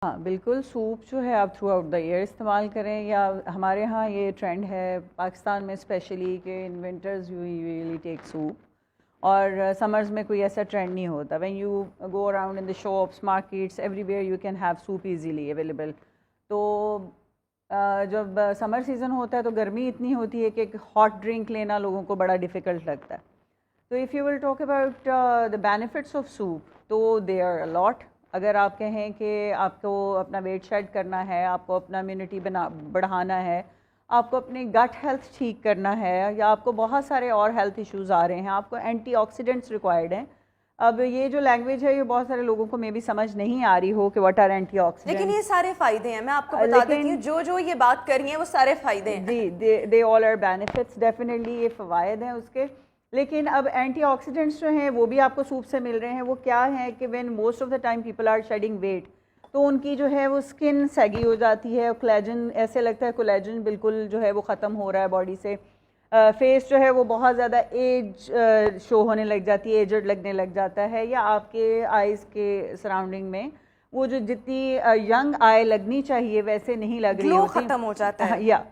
हाँ बिल्कुल, सूप जो है आप थ्रू आउट द ईयर इस्तेमाल करें, या हमारे यहाँ ये ट्रेंड है पाकिस्तान में स्पेशली कि in winters you usually take soup, और समर्स में कोई ऐसा ट्रेंड नहीं होता. When you go around in the shops, markets, everywhere you can have soup easily available. तो जब समर सीज़न होता है तो गर्मी इतनी होती है कि एक हॉट ड्रिंक लेना लोगों को बड़ा डिफ़िकल्ट लगता है. तो if you will talk about the benefits of soup, तो दे आर अ लॉट. अगर आप कहें कि आपको अपना वेट शेड करना है, आपको अपना इम्यूनिटी बढ़ाना है, आपको अपनी गट हेल्थ ठीक करना है, या आपको बहुत सारे और हेल्थ इश्यूज़ आ रहे हैं, आपको एंटीऑक्सीडेंट्स रिक्वायर्ड हैं. अब ये जो लैंग्वेज है ये बहुत सारे लोगों को मे भी समझ नहीं आ रही हो कि व्हाट आर एंटीऑक्सीडेंट्स. लेकिन ये सारे फायदे हैं, मैं आपको बता देती हूँ, जो जो ये बात कर रही हैं वो सारे फायदे हैं. जी, they all are benefits, definitely ये फ़वायद हैं उसके. लेकिन अब एंटीऑक्सीडेंट्स जो हैं वो भी आपको सूप से मिल रहे हैं. वो क्या है कि when most of the time people are shedding weight, तो उनकी जो है वो स्किन सैगी हो जाती है, कोलेजन, ऐसे लगता है कोलेजन बिल्कुल जो है वो ख़त्म हो रहा है बॉडी से. फेस जो है वो बहुत ज़्यादा एज शो होने लग जाती है, एजड लगने लग जाता है, या आपके आइज़ के सराउंडिंग में वो जो जितनी यंग आई लगनी चाहिए वैसे नहीं लग रही होती, ख़त्म हो जाता है. या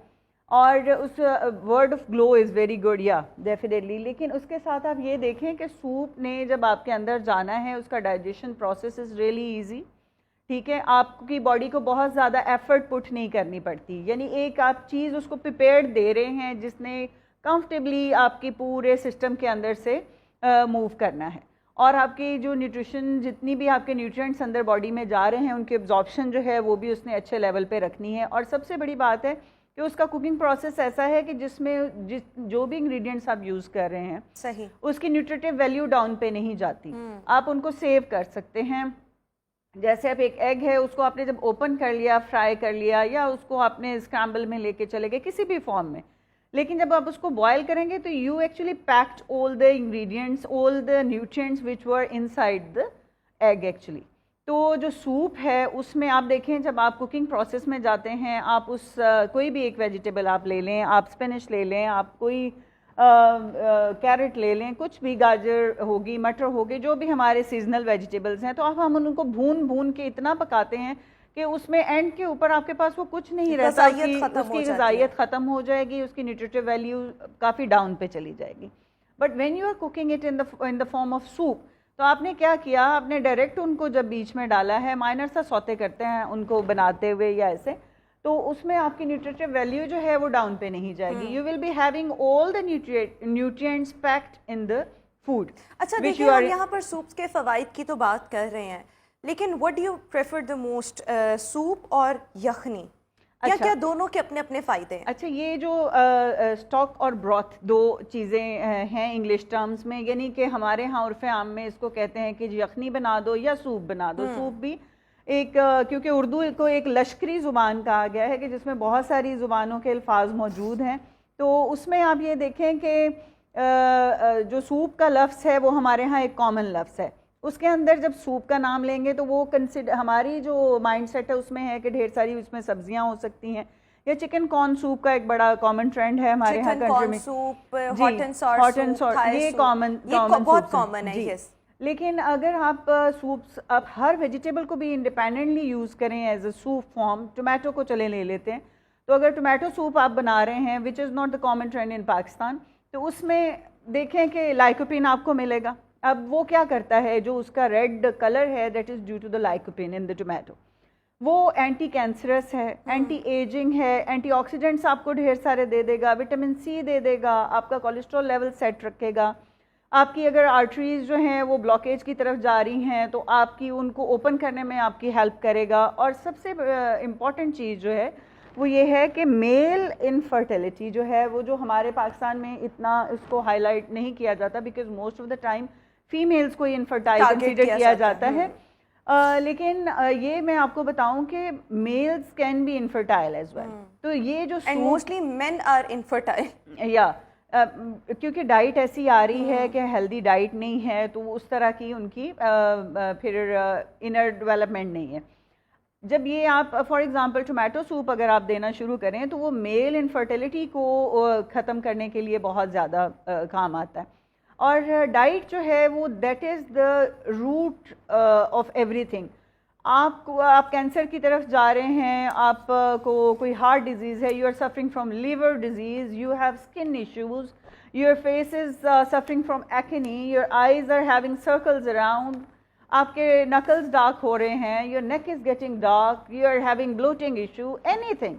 और उस word of glow is very good, या डेफिनेटली. लेकिन उसके साथ आप ये देखें कि सूप ने जब आपके अंदर जाना है, उसका digestion process is really easy. ठीक है, आपकी बॉडी को बहुत ज़्यादा एफर्ट पुट नहीं करनी पड़ती. यानी एक आप चीज़ उसको प्रिपेयर्ड दे रहे हैं जिसने कंफर्टेबली आपकी पूरे सिस्टम के अंदर से मूव करना है, और आपकी जो न्यूट्रिशन, जितनी भी आपके न्यूट्रिएंट्स अंदर बॉडी में जा रहे हैं उनकी एब्जॉर्प्शन जो है वो भी उसने अच्छे लेवल पे रखनी है. और सबसे बड़ी बात है कि उसका कुकिंग प्रोसेस ऐसा है कि जिसमें जो भी इंग्रेडिएंट्स आप यूज़ कर रहे हैं सही, उसकी न्यूट्रिटिव वैल्यू डाउन पे नहीं जाती. आप उनको सेव कर सकते हैं. जैसे आप एक एग है उसको आपने जब ओपन कर लिया, फ्राई कर लिया, या उसको आपने स्क्रैम्बल में लेके चले गए किसी भी फॉर्म में, लेकिन जब आप उसको बॉयल करेंगे तो you actually packed all the ingredients, all the nutrients which were inside the egg actually. तो जो सूप है उसमें आप देखें, जब आप कुकिंग प्रोसेस में जाते हैं, आप उस कोई भी एक वेजिटेबल आप ले लें, आप स्पिनच ले लें, आप कोई कैरेट ले लें, कुछ भी, गाजर होगी, मटर होगी, जो भी हमारे सीजनल वेजिटेबल्स हैं, तो अब हम उनको भून भून के इतना पकाते हैं कि उसमें एंड के ऊपर आपके पास वो कुछ नहीं रहता, उसकी ग़िज़ाइयत ख़त्म हो जाएगी, उसकी न्यूट्रिटिव वैल्यू काफ़ी डाउन पे चली जाएगी. But when you are cooking it in the form of soup, तो आपने क्या किया, आपने डायरेक्ट उनको जब बीच में डाला है, माइनर सा सौते करते हैं उनको बनाते हुए या ऐसे, तो उसमें आपकी न्यूट्रिटिव वैल्यू जो है वो डाउन पे नहीं जाएगी. You will be having all the nutrients packed in the food. अच्छा देखिए, हम यहाँ पर सूप्स के फ़वाइद की तो बात कर रहे हैं, लेकिन what do you prefer the most, soup और यखनी? क्या क्या दोनों के अपने अपने फ़ायदे हैं? अच्छा, ये जो स्टॉक और ब्रॉथ दो चीज़ें हैं इंग्लिश टर्म्स में, यानी कि हमारे यहाँ उर्फ़ आम में इसको कहते हैं कि यखनी बना दो या सूप बना दो. सूप भी एक क्योंकि उर्दू को एक लश्करी ज़ुबान कहा गया है कि जिसमें बहुत सारी ज़ुबानों के अल्फाज मौजूद हैं, तो उसमें आप ये देखें कि जो सूप का लफ्ज़ है वो हमारे यहाँ एक कॉमन लफ्ज़ है. उसके अंदर जब सूप का नाम लेंगे तो वो हमारी जो माइंड सेट है उसमें है कि ढेर सारी उसमें सब्जियां हो सकती हैं, या चिकन कॉर्न सूप का एक बड़ा कॉमन ट्रेंड है हमारे यहाँ कंट्री में. सूप, हॉट एंड सॉर, ये बहुत कॉमन है. यस. लेकिन अगर आप सूप्स, आप हर वेजिटेबल को भी इंडिपेंडेंटली यूज़ करें as a soup form, tomato को चले ले लेते हैं, तो अगर टोमेटो सूप आप बना रहे हैं which is not the common trend in Pakistan, तो उसमें देखें कि लाइकोपिन आपको मिलेगा. अब वो क्या करता है, जो उसका रेड कलर है that is due to the lycopene in the tomato. वो एंटी कैंसरस है, एंटी एजिंग है, एंटीऑक्सीडेंट्स आपको ढेर सारे दे देगा, विटामिन सी दे देगा, आपका कोलेस्ट्रॉल लेवल सेट रखेगा. आपकी अगर आर्टरीज जो हैं वो ब्लॉकेज की तरफ जा रही हैं तो आपकी उनको ओपन करने में आपकी हेल्प करेगा. और सबसे इम्पॉर्टेंट चीज़ जो है वो ये है कि मेल इनफर्टिलिटी जो है वो, जो हमारे पाकिस्तान में इतना इसको हाईलाइट नहीं किया जाता, because most of the time females को इनफर्टाइल कंसीडर किया जाता है. लेकिन ये मैं आपको बताऊं कि males can be infertile as well. तो ये जो मोस्टली मेन आर इनफर्टाइल, या क्योंकि डाइट ऐसी आ रही है कि हेल्दी डाइट नहीं है, तो उस तरह की उनकी फिर इनर डेवलपमेंट नहीं है. जब ये आप फॉर एग्जांपल टोमेटो सूप अगर आप देना शुरू करें तो वो मेल इनफर्टिलिटी को ख़त्म करने के लिए बहुत ज़्यादा काम आता है. और डाइट जो है वो that is the root of everything. आप कैंसर की तरफ जा रहे हैं, आपको कोई हार्ट डिजीज़ है, you are suffering from liver disease, you have skin issues, your face is suffering from acne, your eyes are having circles around, आपके नकल्स डार्क हो रहे हैं, your neck is getting dark, you are having bloating issue, anything,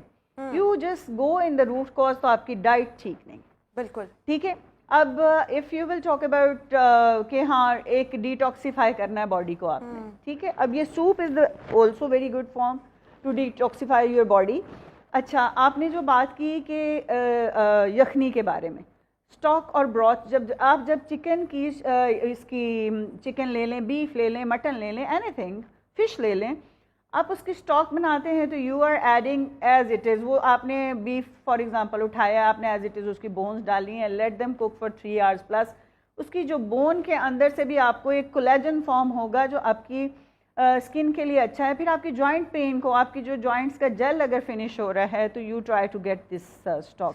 you just go in the root cause. तो आपकी diet ठीक नहीं, बिल्कुल ठीक है। अब if you will talk about कि हाँ एक डिटॉक्सीफाई करना है बॉडी को आपने, ठीक है। अब ये soup is also very good form to detoxify your body. अच्छा, आपने जो बात की कि यखनी के बारे में, स्टॉक और ब्रॉथ, जब चिकन की इसकी चिकन ले लें, बीफ ले लें, मटन ले लें, एनीथिंग, फिश ले लें, आप उसकी स्टॉक बनाते हैं तो you are adding as it is. वो आपने बीफ फॉर एग्जांपल उठाया, आपने एज इट इज़ उसकी बोन्स डाली हैं, let them cook for 3 hours plus. उसकी जो बोन के अंदर से भी आपको एक कोलेजन फॉर्म होगा जो आपकी स्किन के लिए अच्छा है। फिर आपकी जॉइंट पेन को, आपकी जो जॉइंट्स का जेल अगर फिनिश हो रहा है तो you try to get this stock.